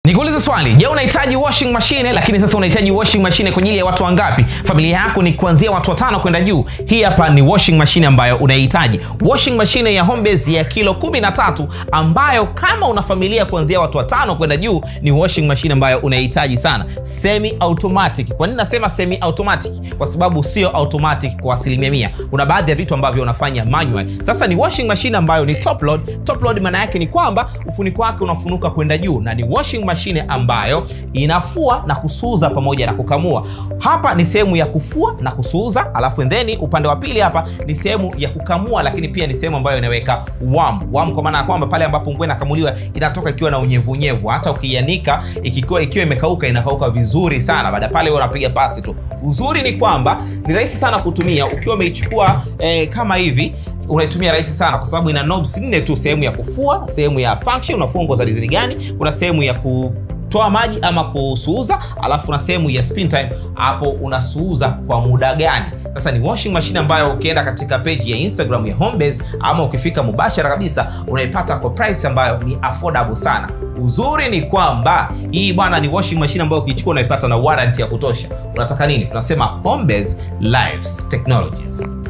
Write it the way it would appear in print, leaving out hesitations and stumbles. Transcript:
Nikuulize swali, je, unahitaji washing machine? Lakini sasa unahitaji washing machine kwa ajili ya watu wangapi? Familia yako ni kuanzia watu 5 kwenda juu. Hii hapa ni washing machine ambayo unahitaji. Washing machine ya Homebase ya kilo 13 ambayo kama una familia kuanzia watu 5 kwenda juu ni washing machine ambayo unahitaji sana. Semi automatic. Kwa nini nasema semi automatic? Kwa sababu sio automatic kwa 100%. Kuna baadhi ya vitu ambavyo unafanya manual. Sasa ni washing machine ambayo ni top load. Top load maana yake ni kwamba ufuniko wake unafunuka kwenda juu, na ni washing machine ambayo inafua na kusuuza pamoja na kukamua. Hapa ni sehemu ya kufua na kusuuza, alafu ndeni upande wa pili hapa ni sehemu ya kukamua, lakini pia ni sehemu ambayo inaweka warm kwa maana ya kwamba pale ambapo nguo inakamuliwa inatoka ikiwa na unyevunyevu. Hata ukianika ikiwa imekauka inakauka vizuri sana. Baada pale wewe unapiga pasi tu. Uzuri ni kwamba ni rahisi sana kutumia. Ukiwa umeichukua kama hivi unaitumia rahisi sana kwa sababu ina knobs 4 tu: sehemu ya kufua, sehemu ya function, unafua nguo za design gani, kuna sehemu ya kutoa maji ama kusuuza, alafu kuna sehemu ya spin time, hapo unasuuza kwa muda gani. Sasa ni washing machine ambayo ukienda katika page ya Instagram ya Homebase ama ukifika mubashara kabisa unaipata kwa price ambayo ni affordable sana. Uzuri ni kwamba hii bwana ni washing machine ambayo ukichukua unaipata na warranty ya kutosha. Unataka nini? Tunasema Homebase Lives Technologies.